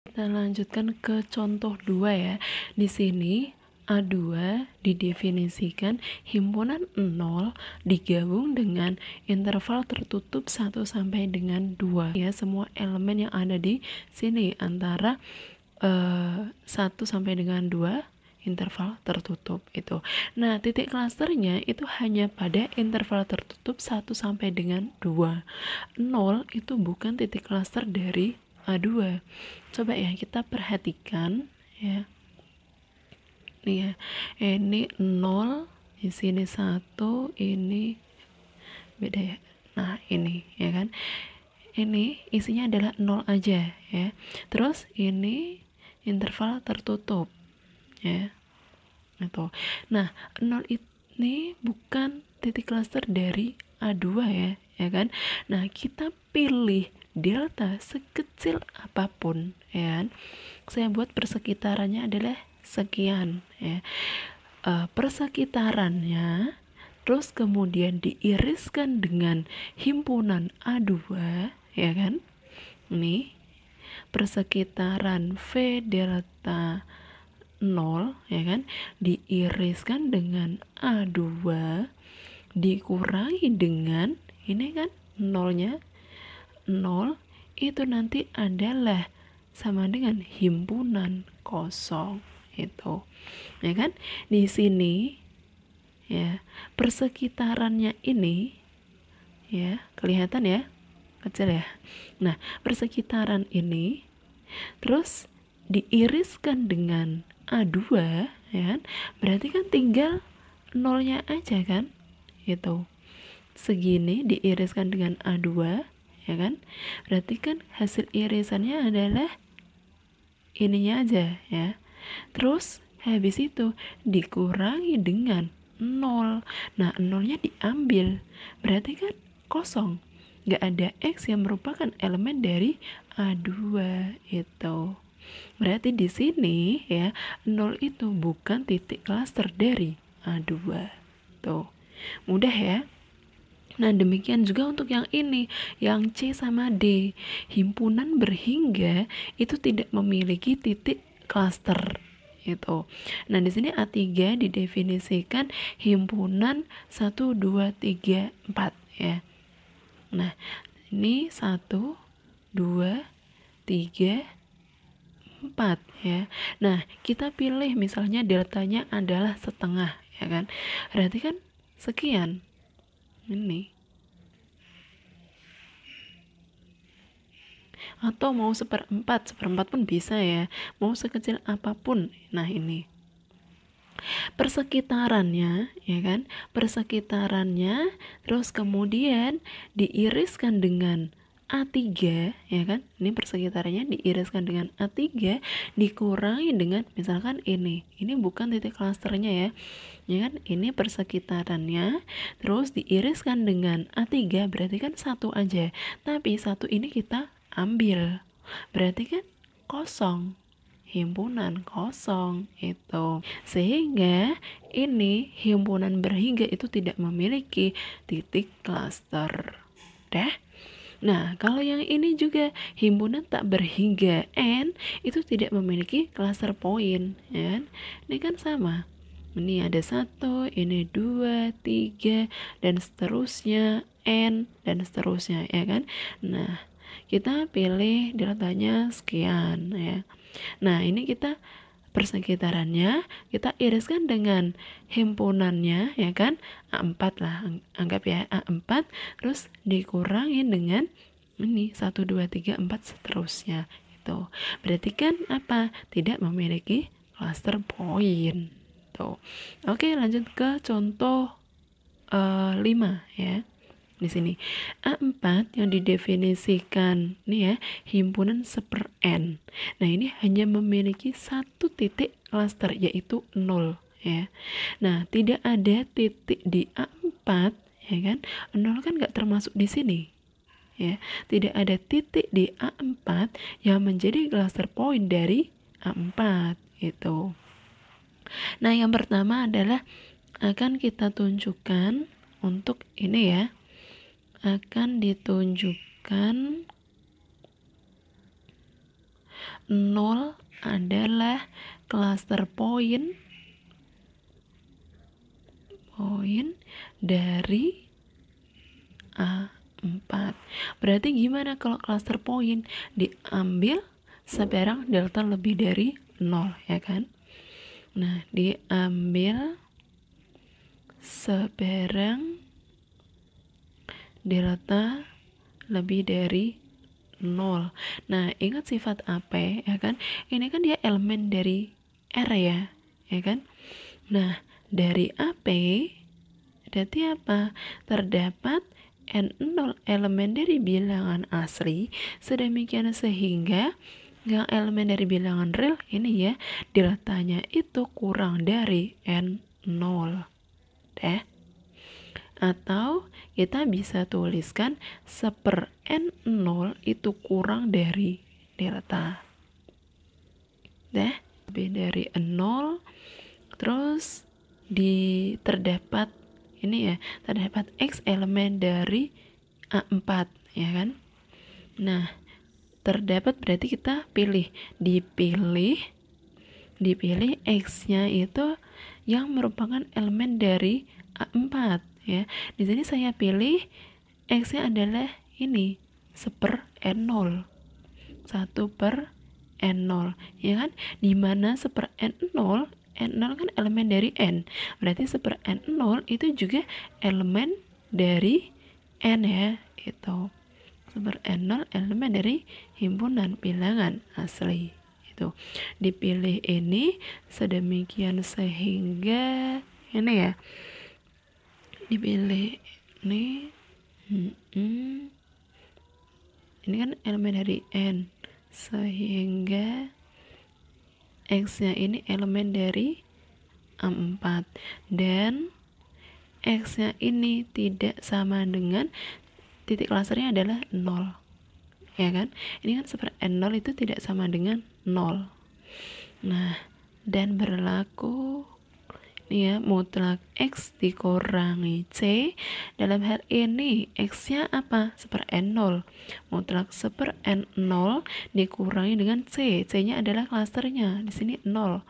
Kita lanjutkan ke contoh 2 ya. Di sini A2 didefinisikan himpunan 0 digabung dengan interval tertutup 1 sampai dengan 2 ya, semua elemen yang ada di sini antara 1 sampai dengan 2 interval tertutup itu. Nah, titik klasternya itu hanya pada interval tertutup 1 sampai dengan 2. 0 itu bukan titik klaster dari A2. Coba ya kita perhatikan ya. Nih ya. Ini 0, di sini 1, ini beda ya. Nah, ini ya kan. Ini isinya adalah 0 aja ya. Terus ini interval tertutup ya. Gitu. Nah, 0 ini bukan titik klaster dari A2 ya kan. Nah, kita pilih delta sekecil apapun ya kan. Saya buat persekitarannya adalah sekian ya. Persekitarannya terus kemudian diiriskan dengan himpunan A2 ya kan. Nih, persekitaran V delta 0 ya kan, diiriskan dengan A2 dikurangi dengan ini kan nolnya 0 itu nanti adalah sama dengan himpunan kosong itu ya kan. Di sini ya persekitarannya ini ya kelihatan ya kecil ya. Nah, persekitaran ini terus diiriskan dengan A2 ya kan, berarti kan tinggal nolnya aja kan, itu segini diiriskan dengan A2 ya kan, berarti kan hasil irisannya adalah ininya aja ya. Terus habis itu dikurangi dengan 0. Nah, nolnya diambil, berarti kan kosong, nggak ada X yang merupakan elemen dari A2 itu. Berarti di sini ya 0 itu bukan titik klaster dari A2. Tuh. Mudah ya. Nah, demikian juga untuk yang ini, yang C sama D. Himpunan berhingga itu tidak memiliki titik klaster itu. Nah, di sini A3 didefinisikan himpunan 1 2 3 4 ya. Nah, ini 1 2 3 4 ya. Nah, kita pilih misalnya deltanya adalah setengah ya kan. Berarti kan sekian. Ini. Atau mau seperempat pun bisa ya. Mau sekecil apapun. Nah, ini. Persekitarannya ya kan. Persekitarannya terus kemudian diiriskan dengan A3 ya kan. Ini persekitarannya diiriskan dengan A3 dikurangi dengan misalkan ini. Ini bukan titik klasternya ya. Ya kan, ini persekitarannya terus diiriskan dengan A3 berarti kan satu aja, tapi satu ini kita ambil, berarti kan kosong, himpunan kosong itu, sehingga ini himpunan berhingga itu tidak memiliki titik klaster. Dah. Nah, kalau yang ini juga himpunan tak berhingga N itu tidak memiliki klaster poin ya kan? Ini kan sama. Ini ada 1, ini 2, 3, dan seterusnya, N, dan seterusnya, ya kan? Nah, kita pilih deltanya sekian, ya. Nah, ini kita persekitarannya, kita iriskan dengan himpunannya, ya kan? A4 lah, anggap ya, A4, terus dikurangi dengan ini, 1, 2, 3, 4, seterusnya. Itu. Berarti kan apa? Tidak memiliki cluster point. Oke, lanjut ke contoh 5 ya. Di sini A4 yang didefinisikan nih ya, himpunan seper N. Nah, ini hanya memiliki satu titik klaster yaitu 0 ya. Nah, tidak ada titik di A4 ya kan. 0 kan nggak termasuk di sini. Ya, tidak ada titik di A4 yang menjadi cluster point dari A4 itu. Nah, yang pertama adalah akan kita tunjukkan untuk ini ya. Akan ditunjukkan 0 adalah cluster point dari A4. Berarti gimana kalau cluster point? Diambil sebarang delta lebih dari 0, ya kan? Nah, diambil sebarang delta lebih dari 0. Nah, ingat sifat AP, ya kan? Ini kan dia elemen dari R, ya kan? Nah, dari AP berarti apa? Terdapat N0 elemen dari bilangan asli, sedemikian sehingga yang elemen dari bilangan real ini ya, deltanya itu kurang dari N0. Atau kita bisa tuliskan 1/N0 itu kurang dari delta. Lebih dari 0, terus terdapat ini ya, terdapat X elemen dari A4, ya kan? Nah, terdapat berarti kita dipilih X-nya itu yang merupakan elemen dari A4, ya. Di sini saya pilih X-nya adalah ini 1/N0. 1/N0, ya kan? Dimana 1/N0 N0 kan elemen dari N, berarti 1/N0 itu juga elemen dari N, ya. Itu 1/N0 elemen dari himpunan bilangan asli. Itu dipilih ini sedemikian sehingga ini ya, dipilih ini ini kan elemen dari N, sehingga X-nya ini elemen dari A4 dan X-nya ini tidak sama dengan titik clusternya adalah 0, ya kan? Ini kan 1/N0 itu tidak sama dengan 0. Nah, dan berlaku ini ya, mutlak X dikurangi C. Dalam hal ini X-nya apa? 1/N0. Mutlak 1/N0 dikurangi dengan C. C-nya adalah klasternya, di sini 0.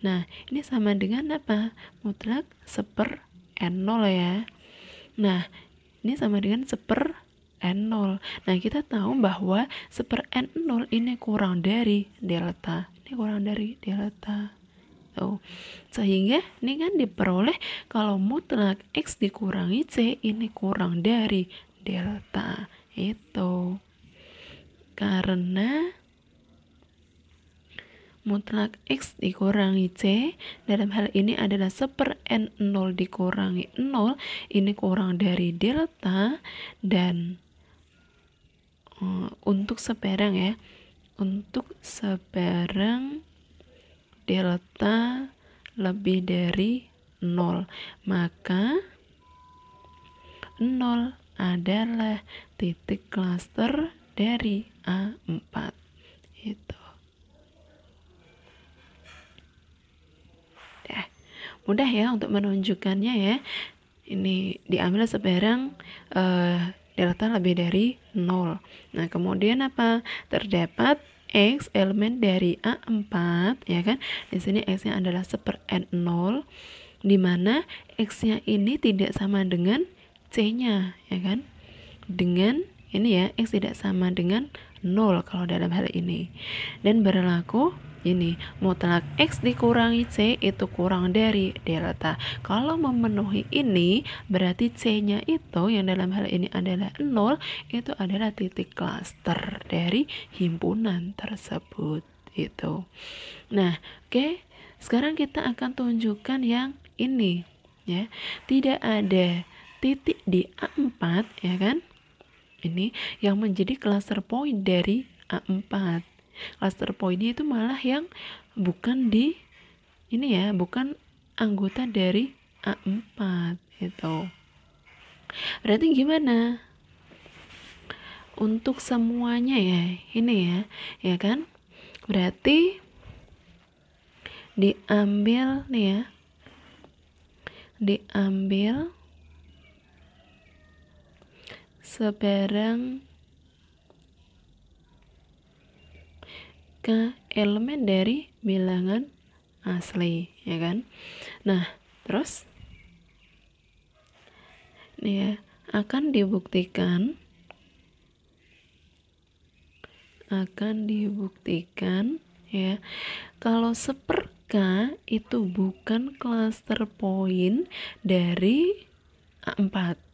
Nah, ini sama dengan apa? Mutlak 1/N0, ya. Nah, ini sama dengan 1/N0. Nah, kita tahu bahwa 1/N0 ini kurang dari delta. Ini kurang dari delta. Sehingga ini kan diperoleh kalau mutlak X dikurangi C ini kurang dari delta. Itu karena mutlak X dikurangi C dalam hal ini adalah 1/N0 dikurangi 0 ini kurang dari delta. Dan untuk sebarang ya, untuk sebarang delta lebih dari 0, maka 0 adalah titik cluster dari A4. Itu mudah ya untuk menunjukkannya, ya. Ini diambil sebarang delta lebih dari 0. Nah, kemudian apa? Terdapat X elemen dari A4, ya kan? Di sini X-nya adalah 1/N0, di mana X-nya ini tidak sama dengan C-nya, ya kan? Dengan ini ya, X tidak sama dengan 0 kalau dalam hal ini. Dan berlaku ini, mutlak X dikurangi C itu kurang dari delta. Kalau memenuhi ini, berarti C-nya itu yang dalam hal ini adalah 0, itu adalah titik cluster dari himpunan tersebut. Itu. Nah, oke. Sekarang kita akan tunjukkan yang ini, ya. Tidak ada titik di A4, ya kan? Ini yang menjadi cluster point dari A4. Cluster point itu malah yang bukan di ini ya, bukan anggota dari A4 itu. Berarti gimana? Untuk semuanya ya, ini ya kan? Berarti diambil nih ya. Diambil sebarang K elemen dari bilangan asli, ya kan? Nah, terus ini ya, akan dibuktikan ya, kalau 1/k itu bukan cluster point dari A4.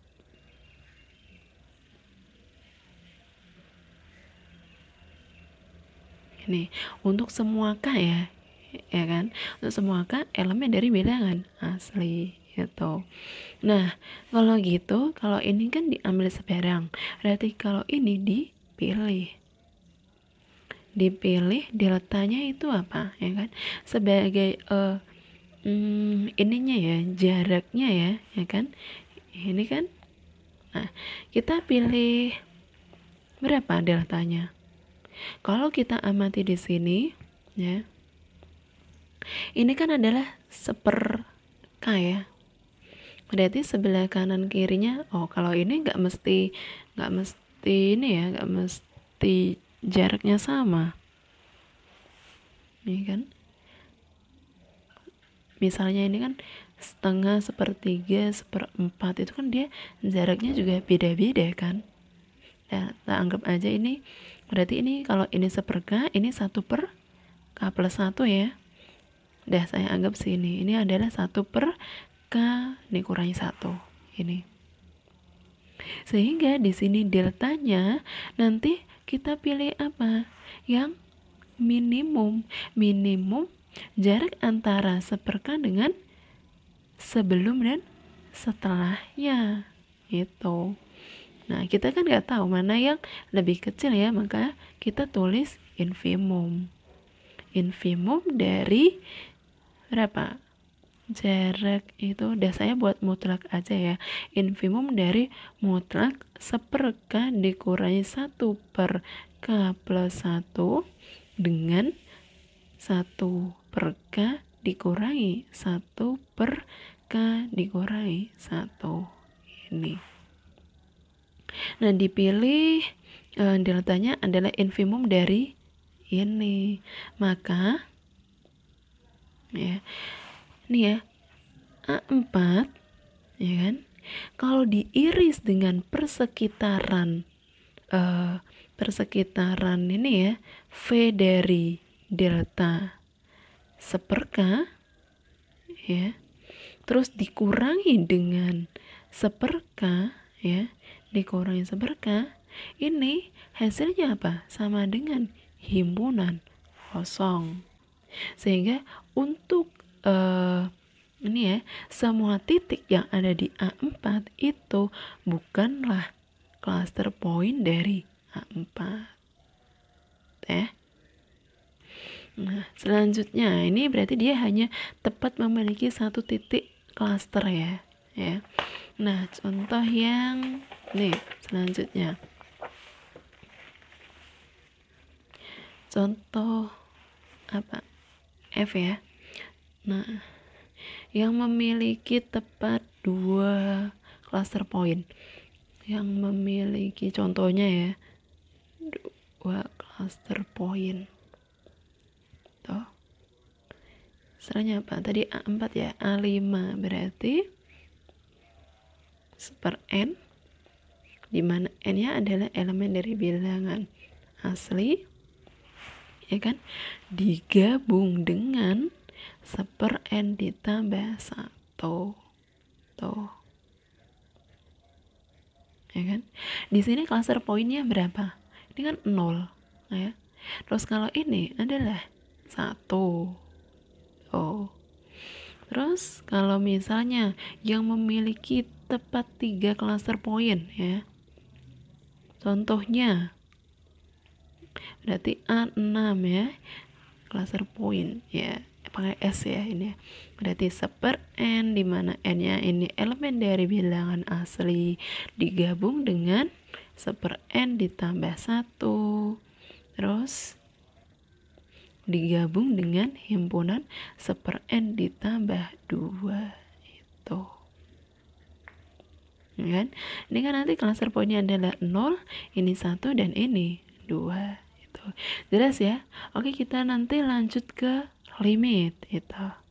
Ini untuk semua K ya kan? Untuk semua K elemen dari bilangan asli gitu. Nah, kalau gitu, kalau ini kan diambil sebarang, berarti kalau ini dipilih deltanya itu apa, ya kan? Sebagai ininya ya, jaraknya ya kan? Ini kan. Nah, kita pilih berapa deltanya? Kalau kita amati di sini, ya, ini kan adalah 1/k ya. Berarti sebelah kanan kirinya, kalau ini nggak mesti ini ya, nggak mesti jaraknya sama, ini kan. Misalnya ini kan setengah, 1/3, 1/4, itu kan dia jaraknya juga beda-beda kan. Ya, kita anggap aja ini, berarti ini kalau ini 1/k, ini 1/k+1 ya. Udah saya anggap sini, ini adalah 1/k dikurangi 1 ini. Sehingga di sini deltanya nanti kita pilih apa? Yang minimum jarak antara 1/k dengan sebelum dan setelahnya itu. Nah, kita kan nggak tahu mana yang lebih kecil ya, maka kita tulis infimum dari berapa? Jarak itu udah saya buat mutlak aja ya. Infimum dari mutlak 1/k dikurangi 1/k+1 dengan 1/k dikurangi 1/k dikurangi 1 ini. Nah, dipilih deltanya adalah infimum dari ini. Maka ya, ini ya, A4 ya kan, kalau diiris dengan persekitaran ini ya, V dari delta 1/k ya, terus dikurangi dengan 1/k ya, dikurangi 1/k, ini hasilnya apa? Sama dengan himpunan kosong. Sehingga untuk ini ya, semua titik yang ada di A4 itu bukanlah cluster point dari A4 ya. Nah, selanjutnya ini berarti dia hanya tepat memiliki satu titik cluster ya. Nah, contoh yang nih selanjutnya, contoh apa? F ya. Nah, yang memiliki tepat 2 cluster point, yang memiliki contohnya ya 2 cluster point tuh. Misalnya apa? Tadi A4 ya, A5 berarti 1/n, dimana n-nya adalah elemen dari bilangan asli ya kan, digabung dengan 1/n ditambah 1 tuh ya kan. Di sini cluster pointnya berapa? Ini kan 0 ya. Terus kalau ini adalah 1. Terus kalau misalnya yang memiliki tepat 3 cluster point ya, contohnya berarti A6 ya, cluster point ya, pakai S ya ini. Berarti 1/n, dimana n-nya ini elemen dari bilangan asli digabung dengan 1/n ditambah 1, terus digabung dengan himpunan 1/n ditambah 2 itu kan. Ini kan nanti cluster pointnya adalah 0, ini 1, dan ini 2 itu. Jelas ya? Oke, kita nanti lanjut ke limit itu.